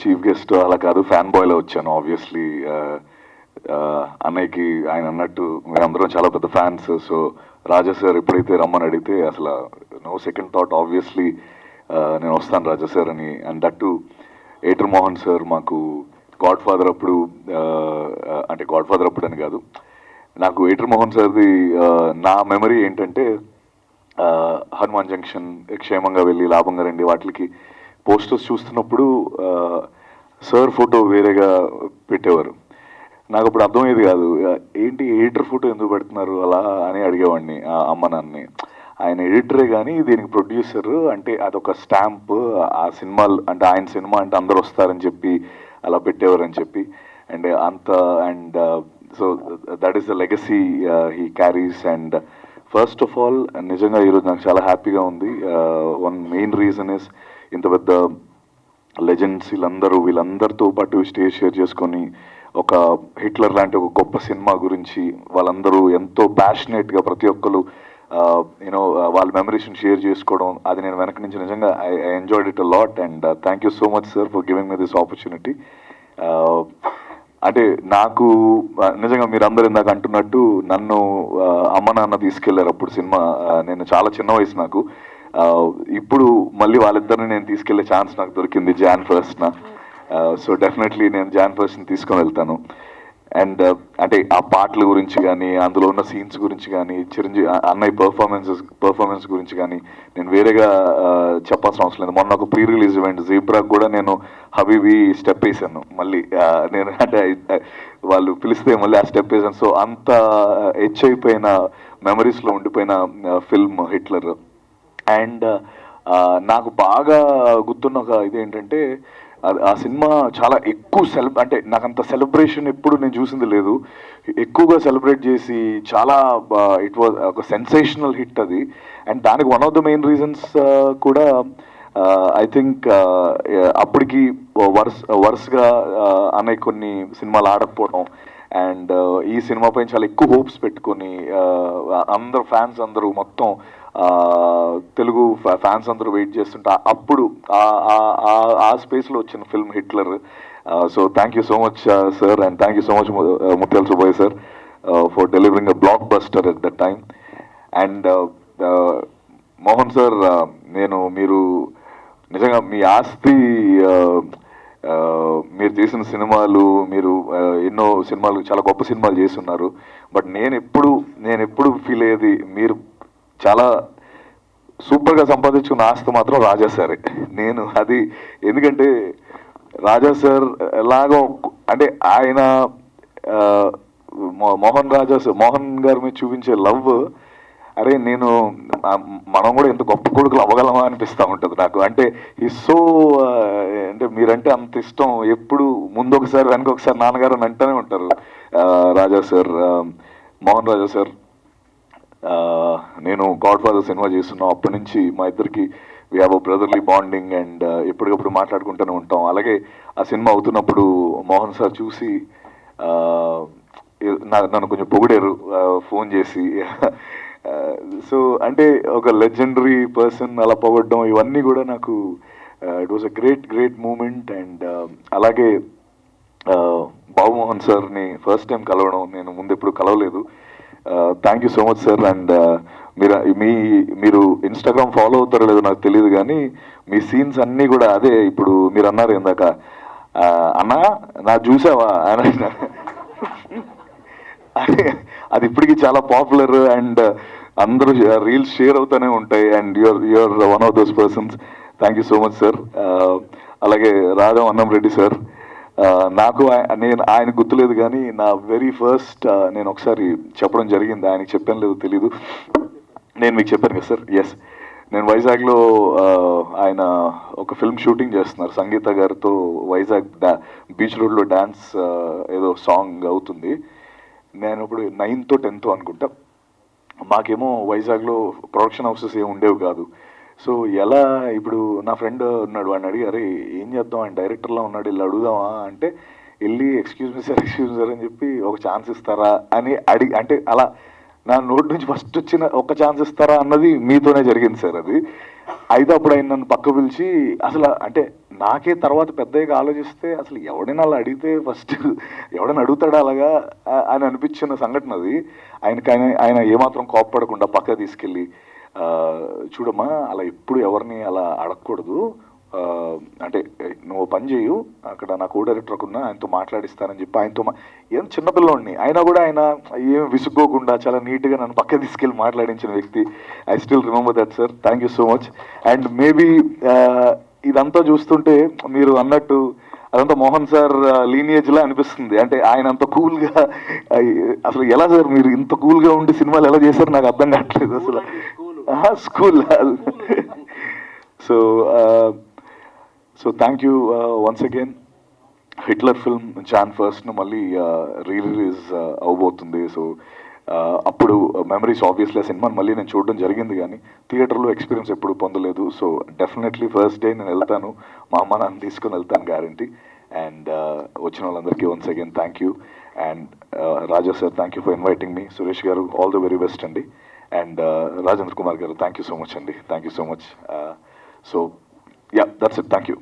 Chief guest అలా కాదు, fan బాయ్లో వచ్చాను. ఆబ్వియస్లీ అన్నయ్యకి ఆయన అన్నట్టు మేమందరం చాలా పెద్ద ఫ్యాన్స్. సో రాజా సార్ ఎప్పుడైతే రమ్మని అడిగితే అసలు నో సెకండ్ థాట్, ఆబ్వియస్లీ నేను వస్తాను రాజా సార్ అని. And that Ather Mohan sir మాకు గాడ్ ఫాదర్ అప్పుడు, అంటే గాడ్ ఫాదర్ అప్పుడు అని కాదు, నాకు ఏటర్ మోహన్ సార్ది నా మెమరీ ఏంటంటే హనుమాన్ జంక్షన్ క్షేమంగా వెళ్ళి లాభంగా రండి వాటికి పోస్టర్స్ చూస్తున్నప్పుడు సార్ ఫోటో వేరేగా పెట్టేవారు. నాకు అప్పుడు అర్థమయ్యేది కాదు, ఏంటి ఎడిటర్ ఫోటో ఎందుకు పెడుతున్నారు అలా అని అడిగేవాడిని అమ్మ నాన్నని. ఆయన ఎడిటరే కానీ దీనికి ప్రొడ్యూసర్, అంటే అదొక స్టాంప్, ఆ సినిమాలు అంటే ఆయన సినిమా అంటే అందరు వస్తారని చెప్పి అలా పెట్టేవారని చెప్పి. అండ్ అంత and so that is the legacy he carries. And first of all నిజంగా ఈరోజు నాకు చాలా హ్యాపీగా ఉంది. వన్ మెయిన్ రీజన్ ఇస్ ఇంత పెద్ద లెజెండ్స్ వీళ్ళందరితో పాటు స్టేజ్ షేర్ చేసుకొని ఒక హిట్లర్ లాంటి ఒక గొప్ప సినిమా గురించి వాళ్ళందరూ ఎంతో ప్యాషనేట్గా ప్రతి ఒక్కరు యూనో వాళ్ళ మెమరీస్ని షేర్ చేసుకోవడం, అది నేను వెనక నుంచి నిజంగా I enjoyed it a lot. And thank you so much sir for giving me this opportunity. అంటే నాకు నిజంగా మీరు అందరు ఇందాక అంటున్నట్టు నన్ను అమ్మ నాన్న తీసుకెళ్లారు అప్పుడు సినిమా, నేను చాలా చిన్న వయసు నాకు. ఇప్పుడు మళ్ళీ వాళ్ళిద్దరిని నేను తీసుకెళ్లే ఛాన్స్ నాకు దొరికింది Jan 1st. సో డెఫినెట్లీ నేను Jan 1st తీసుకొని వెళ్తాను. అండ్ అంటే ఆ పాటల గురించి కానీ అందులో ఉన్న సీన్స్ గురించి కానీ చిరంజీవి అన్నయ్య పర్ఫార్మెన్స్ గురించి కానీ నేను వేరేగా చెప్పాల్సిన అవసరం లేదు. మొన్న ఒక ప్రీ రిలీజ్ ఈవెంట్ జీబ్రాకి కూడా నేను హబీబీ స్టెప్ వేసాను మళ్ళీ. నేను అంటే వాళ్ళు పిలిస్తే మళ్ళీ ఆ స్టెప్ వేసాను. సో అంత హెచ్ అయిపోయిన మెమరీస్లో ఉండిపోయిన ఫిల్మ్ హిట్లర్. అండ్ నాకు బాగా గుర్తున్న ఒక ఇదేంటంటే ఆ సినిమా చాలా ఎక్కువ అంటే నాకు అంత సెలబ్రేషన్ ఎప్పుడు నేను చూసింది లేదు. ఎక్కువగా సెలబ్రేట్ చేసి చాలా ఇట్ వాజ్ ఒక సెన్సేషనల్ హిట్ అది. అండ్ దానికి one of the main reasons కూడా ఐ థింక్ అప్పటికి వరుసగా అనే కొన్ని సినిమాలు ఆడకపోవడం అండ్ ఈ సినిమా పైన చాలా ఎక్కువ హోప్స్ పెట్టుకొని అందరు ఫ్యాన్స్ అందరూ మొత్తం తెలుగు ఫ్యాన్స్ అందరూ వెయిట్ చేస్తుంటే అప్పుడు ఆ స్పేస్లో వచ్చిన film Hitler. So thank you so much sir, and thank you so much Muthyala Subbaiah sir for delivering a blockbuster at that time. And Mohan sir, మీరు నిజంగా మీ ఆస్తి, మీరు చేసిన సినిమాలు, మీరు ఎన్నో సినిమాలు చాలా గొప్ప సినిమాలు చేస్తున్నారు. బట్ నేను ఎప్పుడు ఫీల్ అయ్యేది మీరు చాలా సూపర్గా సంపాదించుకున్న ఆస్తి మాత్రం రాజా సారే. నేను అది ఎందుకంటే రాజా సార్ ఎలాగో అంటే ఆయన మోహన్ గారి మీద చూపించే లవ్, అరే మనం కూడా ఎంత గొప్ప కొడుకులు అవ్వగలమా అనిపిస్తూ ఉంటుంది నాకు. అంటే సో అంటే మీరంటే అంత ఇష్టం, ఎప్పుడు ముందు ఒకసారి వెనక ఒకసారి నాన్నగారు అని అంటూనే ఉంటారు రాజా సార్, మోహన్ రాజా సార్. నేను గాడ్ ఫాదర్ సినిమా చేస్తున్నాం, అప్పటి నుంచి మా ఇద్దరికి we have a brotherly bonding and ఎప్పటికప్పుడు మాట్లాడుకుంటూనే ఉంటాం. అలాగే ఆ సినిమా అవుతున్నప్పుడు మోహన్ సార్ చూసి నన్ను కొంచెం పొగిడారు ఫోన్ చేసి. సో అంటే ఒక లెజెండరీ పర్సన్ అలా పొగడడం ఇవన్నీ కూడా నాకు it was a great moment. And అలాగే బాబుమోహన్ సార్ని ఫస్ట్ టైం కలవడం, నేను ముందు ఎప్పుడు కలవలేదు. Thank you so much sir. And మీరు ఇన్స్టాగ్రామ్ ఫాలో అవుతారో లేదో నాకు తెలియదు కానీ మీ సీన్స్ అన్నీ కూడా అదే ఇప్పుడు మీరు అన్నారు ఇందాక, అన్నా నా చూసావా అని, అది ఇప్పటికీ చాలా పాపులర్ అండ్ అందరూ రీల్స్ షేర్ అవుతూనే ఉంటాయి. And you are one of those persons. Thank you so much sir. అలాగే రాధా అన్నం రెడ్డి సార్, నేను ఆయన గుర్తులేదు కానీ నా వెరీ ఫస్ట్ నేను ఒకసారి చెప్పడం జరిగింది, ఆయనకి చెప్పాను లేదు తెలీదు, నేను మీకు చెప్పాను కదా సార్. ఎస్, నేను వైజాగ్లో ఆయన ఒక ఫిల్మ్ షూటింగ్ చేస్తున్నారు సంగీత గారితో. వైజాగ్ బీచ్ రోడ్లో డ్యాన్స్ ఏదో సాంగ్ అవుతుంది. నేను ఇప్పుడు 9th or 10th అనుకుంటా. మాకేమో వైజాగ్లో ప్రొడక్షన్ హౌసెస్ ఏమి ఉండేవి కాదు. సో ఎలా ఇప్పుడు నా ఫ్రెండ్ ఉన్నాడు, వాడిని అడిగి అరే ఏం చేద్దాం, ఆయన డైరెక్టర్లా ఉన్నాడు, వెళ్ళి అడుగుదామా అంటే వెళ్ళి ఎక్స్క్యూజ్ మీ సార్ అని చెప్పి ఒక ఛాన్స్ ఇస్తారా అని అడిగి, అంటే అలా నా నోటి నుంచి ఫస్ట్ వచ్చిన ఒక ఛాన్స్ ఇస్తారా అన్నది మీతోనే జరిగింది సార్. అది అయితే అప్పుడు ఆయన నన్ను పక్క పిలిచి అసలు అంటే నాకే తర్వాత పెద్దగా ఆలోచిస్తే అసలు ఎవడైనా అలా అడిగితే ఫస్ట్ ఎవడైనా అడుగుతాడా అలాగా అని అనిపించిన సంఘటన అది. ఆయన ఏమాత్రం కోప్పడకుండా పక్క తీసుకెళ్ళి చూడమ్మా అలా ఎప్పుడు ఎవరిని అలా అడగకూడదు, అంటే నువ్వు పని చేయు, అక్కడ నా కో డైరెక్టర్ ఉన్నా ఆయనతో మాట్లాడిస్తానని చెప్పి ఆయనతో ఏం చిన్నపిల్లోడిని అయినా కూడా ఆయన ఏం విసుక్కోకుండా చాలా నీట్గా నన్ను పక్క తీసుకెళ్ళి మాట్లాడించిన వ్యక్తి. I still remember that sir. Thank you so much. And maybe ఇదంతా చూస్తుంటే మీరు అన్నట్టు అదంతా మోహన్ సార్ లీనియేజ్ లా అనిపిస్తుంది. అంటే ఆయన అంత కూల్గా అసలు ఎలా సార్ మీరు ఇంత కూల్గా ఉండి సినిమాలు ఎలా చేశారు నాకు అర్థం కావట్లేదు అసలు. School so thank you once again. Hitler film June 1st మళ్ళీ రిలీజ్ అవబోతుంది. సో అప్పుడు మెమరీస్ ఆబ్వియస్లీ సినిమాని మళ్ళీ నేను చూడడం జరిగింది కానీ థియేటర్లో ఎక్స్పీరియన్స్ ఎప్పుడు పొందలేదు. సో డెఫినెట్లీ ఫస్ట్ డే నేను వెళ్తాను, మా అమ్మ నాన్న తీసుకొని వెళ్తాను గ్యారంటీ. అండ్ వచ్చిన వాళ్ళందరికీ once again thank you. And Raja sir thank you for inviting me. Suresh garu all the very best అండి. And Rajendra Kumar garu thank you so much అండి. Thank you so much. So yeah that's it. Thank you.